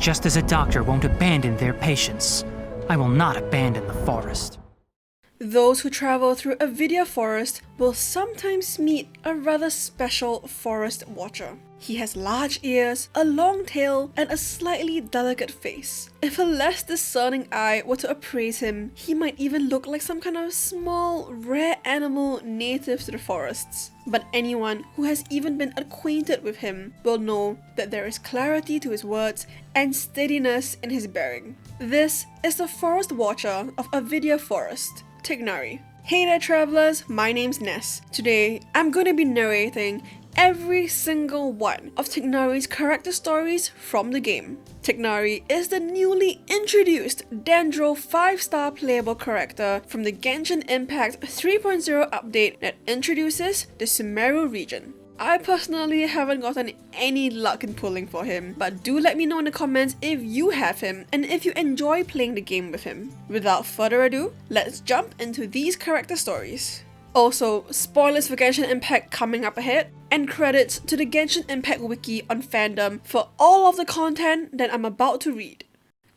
Just as a doctor won't abandon their patients, I will not abandon the forest. Those who travel through Avidya Forest will sometimes meet a rather special forest watcher. He has large ears, a long tail, and a slightly delicate face. If a less discerning eye were to appraise him, he might even look like some kind of small, rare animal native to the forests. But anyone who has even been acquainted with him will know that there is clarity to his words and steadiness in his bearing. This is the Forest Watcher of Avidya Forest, Tighnari. Hey there travelers, my name's Ness. Today, I'm going to be narrating every single one of Tighnari's character stories from the game. Tighnari is the newly introduced Dendro 5-star playable character from the Genshin Impact 3.0 update that introduces the Sumeru region. I personally haven't gotten any luck in pulling for him, but do let me know in the comments if you have him and if you enjoy playing the game with him. Without further ado, let's jump into these character stories. Also, spoilers for Genshin Impact coming up ahead, and credits to the Genshin Impact Wiki on Fandom for all of the content that I'm about to read.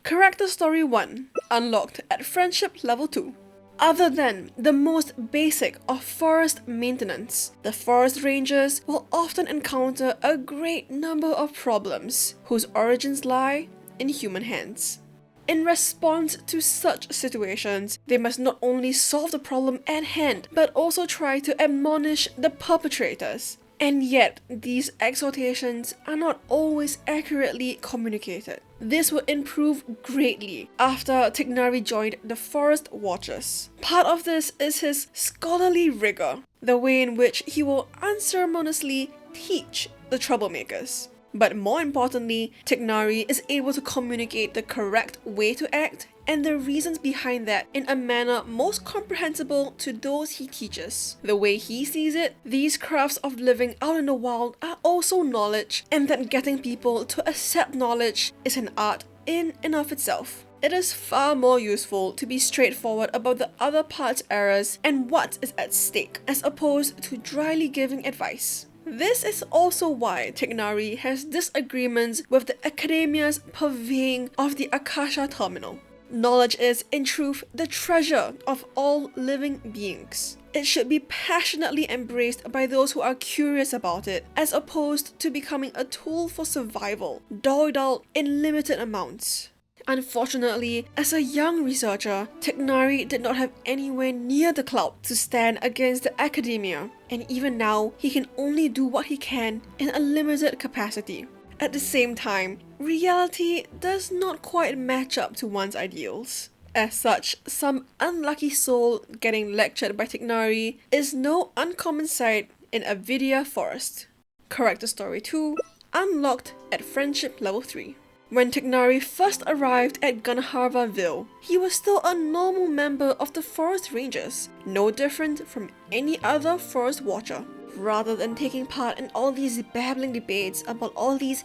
Character Story 1, unlocked at Friendship Level 2. Other than the most basic of forest maintenance, the forest rangers will often encounter a great number of problems whose origins lie in human hands. In response to such situations, they must not only solve the problem at hand, but also try to admonish the perpetrators. And yet, these exhortations are not always accurately communicated. This will improve greatly after Tighnari joined the Forest Watchers. Part of this is his scholarly rigor, the way in which he will unceremoniously teach the troublemakers. But more importantly, Tighnari is able to communicate the correct way to act and the reasons behind that in a manner most comprehensible to those he teaches. The way he sees it, these crafts of living out in the wild are also knowledge, and that getting people to accept knowledge is an art in and of itself. It is far more useful to be straightforward about the other part's errors and what is at stake, as opposed to dryly giving advice. This is also why Tighnari has disagreements with the Academia's purveying of the Akasha Terminal. Knowledge is, in truth, the treasure of all living beings. It should be passionately embraced by those who are curious about it, as opposed to becoming a tool for survival, doled out in limited amounts. Unfortunately, as a young researcher, Tighnari did not have anywhere near the clout to stand against the Academia, and even now, he can only do what he can in a limited capacity. At the same time, reality does not quite match up to one's ideals. As such, some unlucky soul getting lectured by Tighnari is no uncommon sight in Avidya Forest. Character Story 2, unlocked at Friendship Level 3. When Tighnari first arrived at Gunharvaville, he was still a normal member of the Forest Rangers, no different from any other Forest Watcher. Rather than taking part in all these babbling debates about all these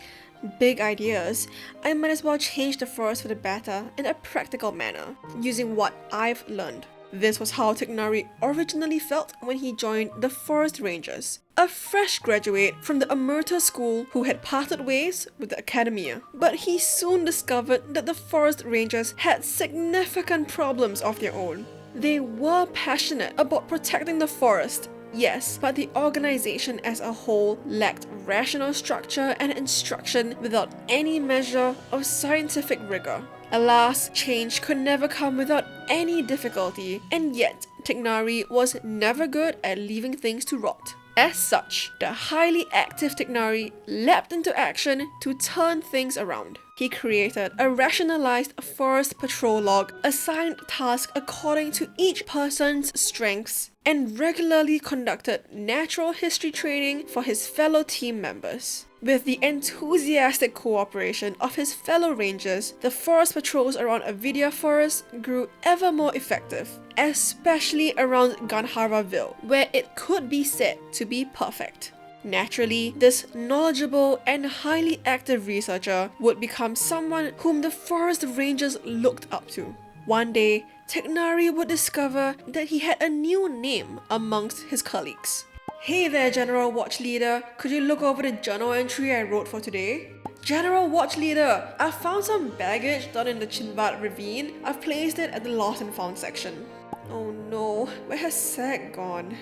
big ideas, I might as well change the forest for the better in a practical manner, using what I've learned. This was how Tighnari originally felt when he joined the Forest Rangers, a fresh graduate from the Amurta school who had parted ways with the Academia. But he soon discovered that the Forest Rangers had significant problems of their own. They were passionate about protecting the forest, yes, but the organization as a whole lacked rational structure and instruction without any measure of scientific rigor. Alas, change could never come without any difficulty, and yet Tighnari was never good at leaving things to rot. As such, the highly active Tighnari leapt into action to turn things around. He created a rationalized forest patrol log, assigned tasks according to each person's strengths, and regularly conducted natural history training for his fellow team members. With the enthusiastic cooperation of his fellow rangers, the forest patrols around Avidya Forest grew ever more effective, especially around Gunharvaville, where it could be said to be perfect. Naturally, this knowledgeable and highly active researcher would become someone whom the forest rangers looked up to. One day, Tighnari would discover that he had a new name amongst his colleagues. Hey there, General Watch Leader, could you look over the journal entry I wrote for today? General Watch Leader, I found some baggage down in the Chinvat ravine. I've placed it at the lost and found section. Oh no, where has Sag gone?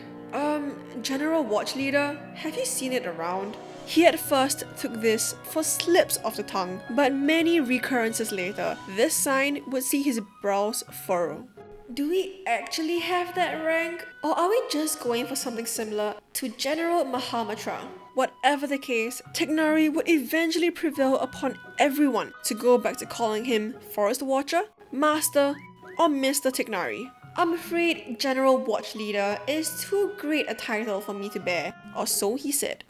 General Watch Leader, have you seen it around? He at first took this for slips of the tongue, but many recurrences later, this sign would see his brows furrow. Do we actually have that rank? Or are we just going for something similar to General Mahamatra? Whatever the case, Tighnari would eventually prevail upon everyone to go back to calling him Forest Watcher, Master, or Mr. Tighnari. I'm afraid General Watch Leader is too great a title for me to bear, or so he said.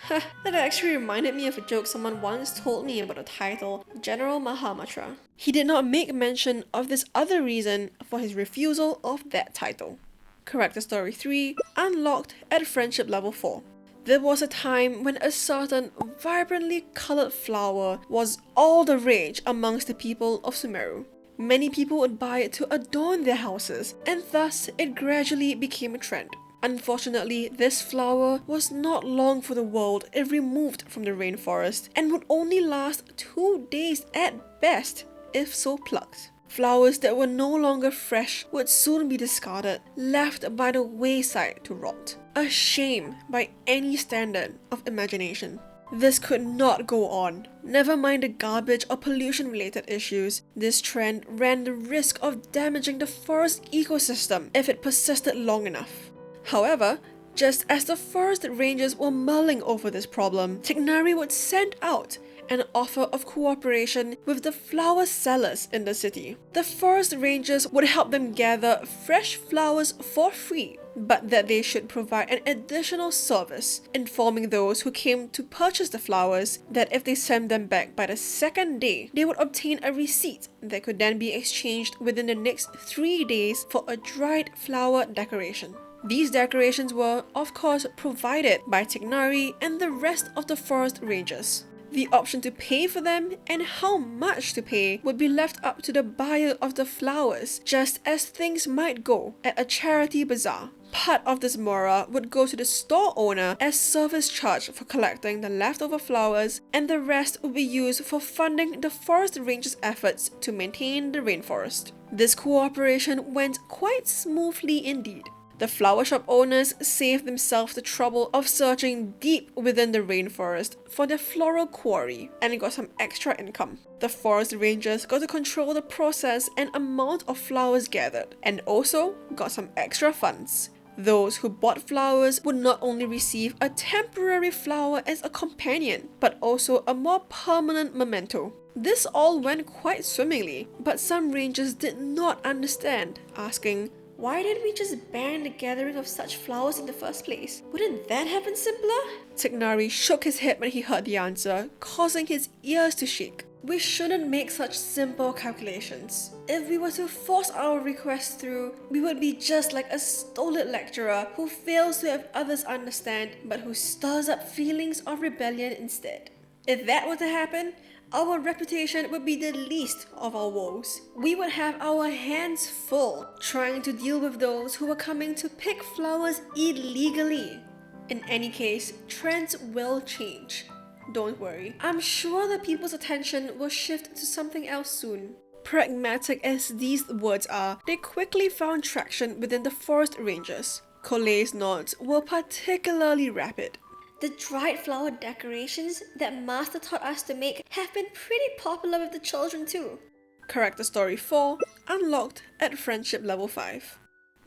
That actually reminded me of a joke someone once told me about the title General Mahamatra. He did not make mention of this other reason for his refusal of that title. Character Story 3, Unlocked at Friendship Level 4. There was a time when a certain vibrantly coloured flower was all the rage amongst the people of Sumeru. Many people would buy it to adorn their houses, and thus it gradually became a trend. Unfortunately, this flower was not long for the world if removed from the rainforest and would only last 2 days at best if so plucked. Flowers that were no longer fresh would soon be discarded, left by the wayside to rot. A shame by any standard of imagination. This could not go on. Never mind the garbage or pollution related issues, this trend ran the risk of damaging the forest ecosystem if it persisted long enough. However, just as the forest rangers were mulling over this problem, Tighnari would send out an offer of cooperation with the flower sellers in the city. The forest rangers would help them gather fresh flowers for free, but that they should provide an additional service, informing those who came to purchase the flowers that if they sent them back by the second day, they would obtain a receipt that could then be exchanged within the next 3 days for a dried flower decoration. These decorations were, of course, provided by Tighnari and the rest of the forest rangers. The option to pay for them and how much to pay would be left up to the buyer of the flowers, just as things might go at a charity bazaar. Part of this mora would go to the store owner as service charge for collecting the leftover flowers, and the rest would be used for funding the forest rangers' efforts to maintain the rainforest. This cooperation went quite smoothly indeed. The flower shop owners saved themselves the trouble of searching deep within the rainforest for their floral quarry and got some extra income. The forest rangers got to control the process and amount of flowers gathered, and also got some extra funds. Those who bought flowers would not only receive a temporary flower as a companion, but also a more permanent memento. This all went quite swimmingly, but some rangers did not understand, asking, "Why did we just ban the gathering of such flowers in the first place? Wouldn't that have been simpler?" Tighnari shook his head when he heard the answer, causing his ears to shake. We shouldn't make such simple calculations. If we were to force our requests through, we would be just like a stolid lecturer who fails to have others understand, but who stirs up feelings of rebellion instead. If that were to happen, our reputation would be the least of our woes. We would have our hands full trying to deal with those who were coming to pick flowers illegally. In any case, trends will change. Don't worry. I'm sure the people's attention will shift to something else soon. Pragmatic as these words are, they quickly found traction within the forest rangers. Colet's nods were particularly rapid. The dried flower decorations that Master taught us to make have been pretty popular with the children too. Character Story 4, Unlocked at Friendship Level 5.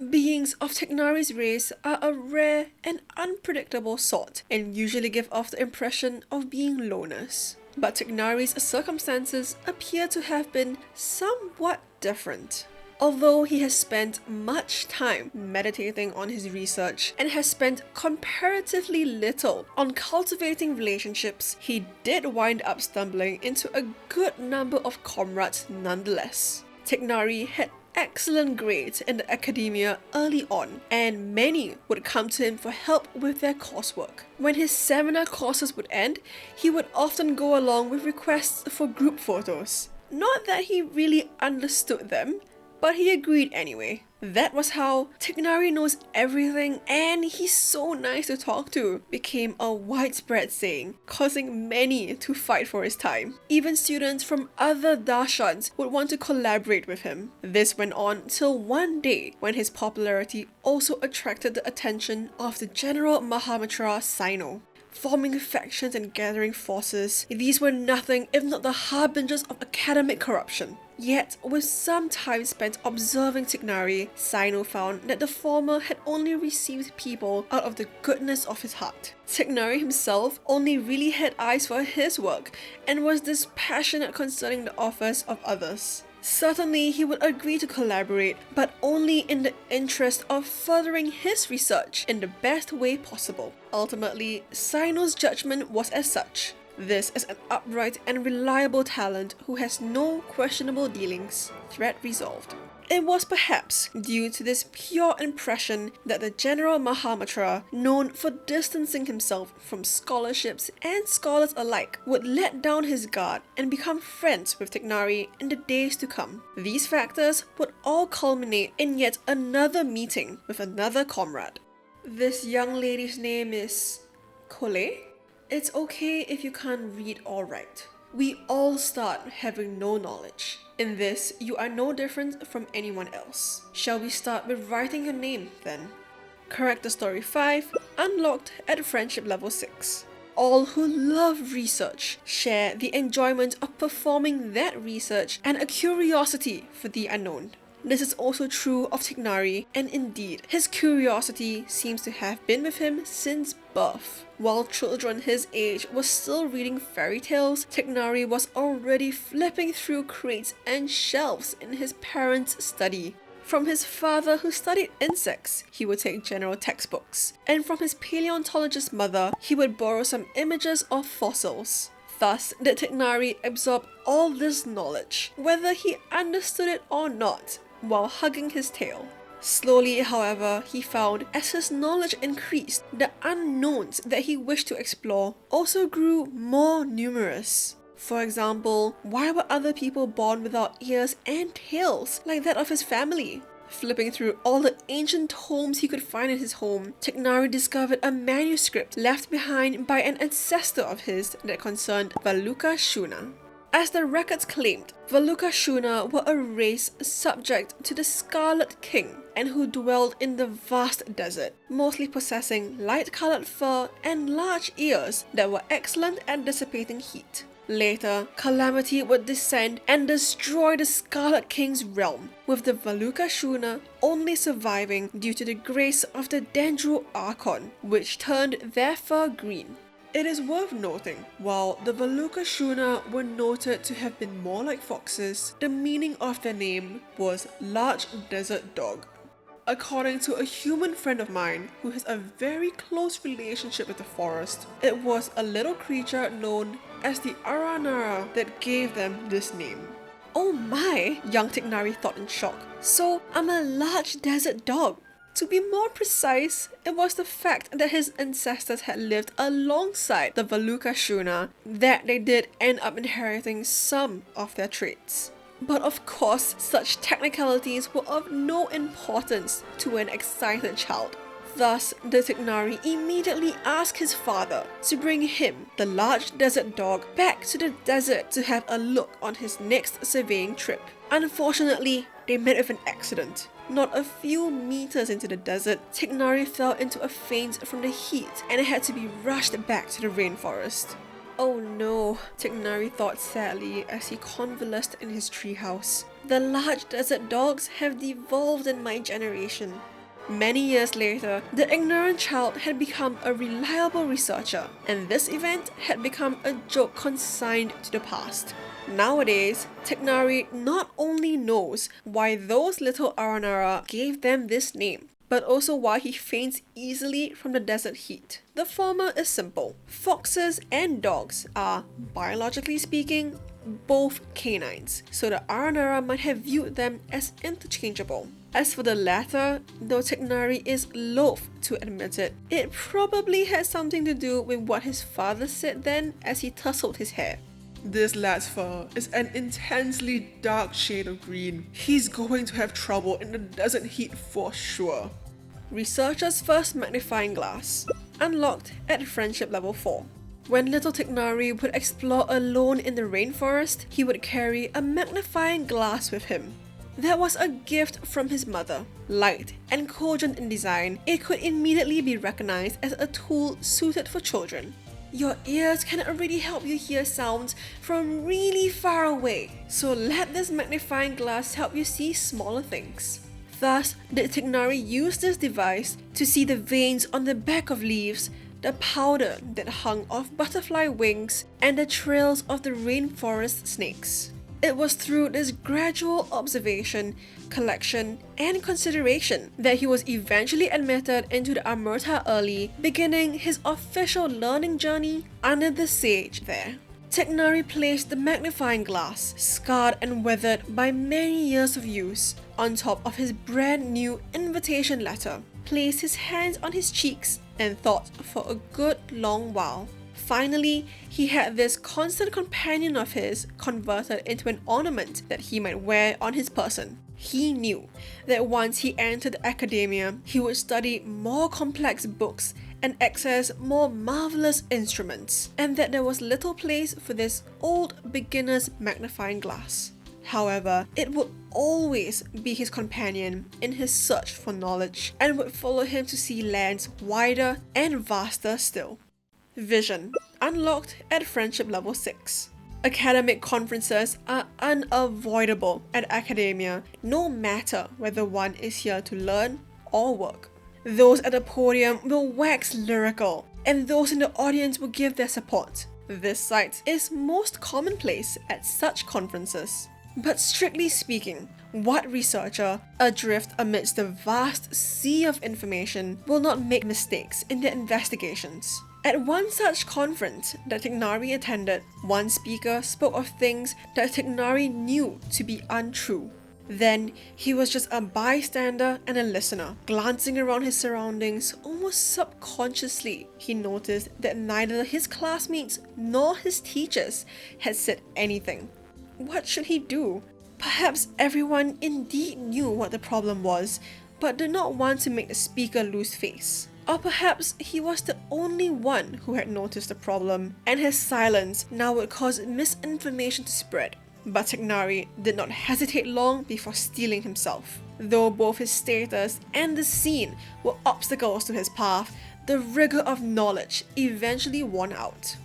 Beings of Tighnari's race are a rare and unpredictable sort and usually give off the impression of being loners. But Tighnari's circumstances appear to have been somewhat different. Although he has spent much time meditating on his research and has spent comparatively little on cultivating relationships, he did wind up stumbling into a good number of comrades nonetheless. Tighnari had excellent grades in the academia early on, and many would come to him for help with their coursework. When his seminar courses would end, he would often go along with requests for group photos. Not that he really understood them, but he agreed anyway. That was how Tighnari knows everything and he's so nice to talk to became a widespread saying, causing many to fight for his time. Even students from other darshans would want to collaborate with him. This went on till one day when his popularity also attracted the attention of the General Mahamitra Sino. Forming factions and gathering forces, these were nothing if not the harbingers of academic corruption. Yet, with some time spent observing Tighnari, Sino found that the former had only received people out of the goodness of his heart. Tighnari himself only really had eyes for his work and was dispassionate concerning the offers of others. Certainly, he would agree to collaborate, but only in the interest of furthering his research in the best way possible. Ultimately, Sino's judgment was as such. This is an upright and reliable talent who has no questionable dealings. Threat resolved. It was perhaps due to this pure impression that the General Mahamitra, known for distancing himself from scholarships and scholars alike, would let down his guard and become friends with Tighnari in the days to come. These factors would all culminate in yet another meeting with another comrade. This young lady's name is Colette? It's okay if you can't read or write. We all start having no knowledge. In this, you are no different from anyone else. Shall we start with writing your name then? Character Story 5, unlocked at friendship level 6. All who love research share the enjoyment of performing that research and a curiosity for the unknown. This is also true of Tighnari, and indeed, his curiosity seems to have been with him since birth. While children his age were still reading fairy tales, Tighnari was already flipping through crates and shelves in his parents' study. From his father who studied insects, he would take general textbooks, and from his paleontologist mother, he would borrow some images of fossils. Thus did Tighnari absorb all this knowledge, whether he understood it or not, while hugging his tail. Slowly, however, he found as his knowledge increased, the unknowns that he wished to explore also grew more numerous. For example, why were other people born without ears and tails like that of his family? Flipping through all the ancient tomes he could find in his home, Tighnari discovered a manuscript left behind by an ancestor of his that concerned Valuka Shuna. As the records claimed, Valuka Shuna were a race subject to the Scarlet King and who dwelled in the vast desert, mostly possessing light-colored fur and large ears that were excellent at dissipating heat. Later, calamity would descend and destroy the Scarlet King's realm, with the Valuka Shuna only surviving due to the grace of the Dendro Archon, which turned their fur green. It is worth noting, while the Valuka Shuna were noted to have been more like foxes, the meaning of their name was large desert dog. According to a human friend of mine who has a very close relationship with the forest, it was a little creature known as the Aranara that gave them this name. Oh my, young Tighnari thought in shock. So I'm a large desert dog. To be more precise, it was the fact that his ancestors had lived alongside the Valuka Shuna that they did end up inheriting some of their traits. But of course, such technicalities were of no importance to an excited child. Thus, the Tighnari immediately asked his father to bring him, the large desert dog, back to the desert to have a look on his next surveying trip. Unfortunately, they met with an accident. Not a few meters into the desert, Tighnari fell into a faint from the heat and had to be rushed back to the rainforest. Oh no, Tighnari thought sadly as he convalesced in his treehouse. The large desert dogs have devolved in my generation. Many years later, the ignorant child had become a reliable researcher, and this event had become a joke consigned to the past. Nowadays, Tighnari not only knows why those little Aranara gave them this name, but also why he faints easily from the desert heat. The former is simple. Foxes and dogs are, biologically speaking, both canines, so the Aranara might have viewed them as interchangeable. As for the latter, though Tighnari is loath to admit it, it probably had something to do with what his father said then as he tousled his hair. This lad's fur is an intensely dark shade of green. He's going to have trouble in the desert heat for sure. Researcher's first magnifying glass, unlocked at friendship level 4. When little Tighnari would explore alone in the rainforest, he would carry a magnifying glass with him. That was a gift from his mother. Light and cogent in design, it could immediately be recognized as a tool suited for children. Your ears can already help you hear sounds from really far away, so let this magnifying glass help you see smaller things. Thus, did Tighnari use this device to see the veins on the back of leaves, the powder that hung off butterfly wings, and the trails of the rainforest snakes. It was through this gradual observation, collection, and consideration that he was eventually admitted into the Amurta Early, beginning his official learning journey under the sage there. Tighnari placed the magnifying glass, scarred and weathered by many years of use, on top of his brand new invitation letter, placed his hands on his cheeks, and thought for a good long while. Finally, he had this constant companion of his converted into an ornament that he might wear on his person. He knew that once he entered academia, he would study more complex books and access more marvelous instruments, and that there was little place for this old beginner's magnifying glass. However, it would always be his companion in his search for knowledge, and would follow him to see lands wider and vaster still. Vision, unlocked at friendship level 6. Academic conferences are unavoidable at academia, no matter whether one is here to learn or work. Those at the podium will wax lyrical, and those in the audience will give their support. This sight is most commonplace at such conferences. But strictly speaking, what researcher, adrift amidst the vast sea of information, will not make mistakes in their investigations? At one such conference that Tighnari attended, one speaker spoke of things that Tighnari knew to be untrue. Then he was just a bystander and a listener. Glancing around his surroundings, almost subconsciously, he noticed that neither his classmates nor his teachers had said anything. What should he do? Perhaps everyone indeed knew what the problem was, but did not want to make the speaker lose face. Or perhaps he was the only one who had noticed the problem, and his silence now would cause misinformation to spread. But Tighnari did not hesitate long before steeling himself. Though both his status and the scene were obstacles to his path, the rigor of knowledge eventually won out.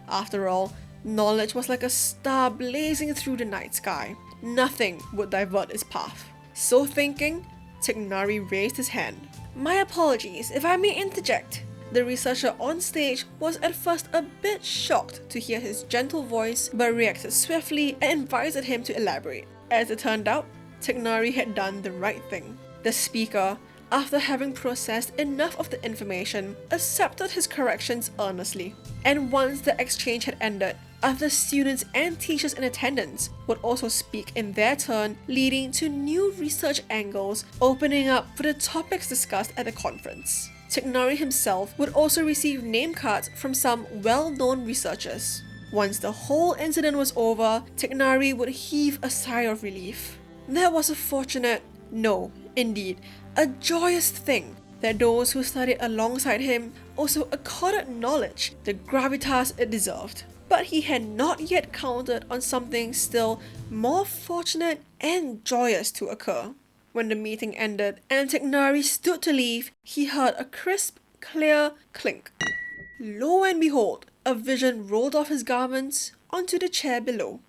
After all, knowledge was like a star blazing through the night sky. Nothing would divert its path. So thinking, Tighnari raised his hand. My apologies if I may interject. The researcher on stage was at first a bit shocked to hear his gentle voice, but reacted swiftly and invited him to elaborate. As it turned out, Tighnari had done the right thing. The speaker, after having processed enough of the information, accepted his corrections earnestly. And once the exchange had ended, other students and teachers in attendance would also speak in their turn, leading to new research angles opening up for the topics discussed at the conference. Tighnari himself would also receive name cards from some well-known researchers. Once the whole incident was over, Tighnari would heave a sigh of relief. That was a fortunate, no, indeed, a joyous thing that those who studied alongside him also accorded knowledge the gravitas it deserved. But he had not yet counted on something still more fortunate and joyous to occur. When the meeting ended and Tighnari stood to leave, he heard a crisp, clear clink. Lo and behold, a vision rolled off his garments onto the chair below.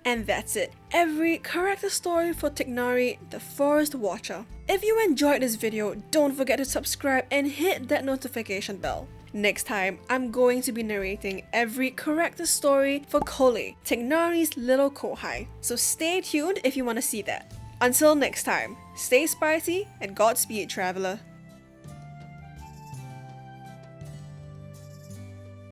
And that's it. Every character story for Tighnari, the Forest Watcher. If you enjoyed this video, don't forget to subscribe and hit that notification bell. Next time, I'm going to be narrating every character story for Kole, Tighnari's little kohai. So stay tuned if you want to see that. Until next time, stay spicy and Godspeed, traveler.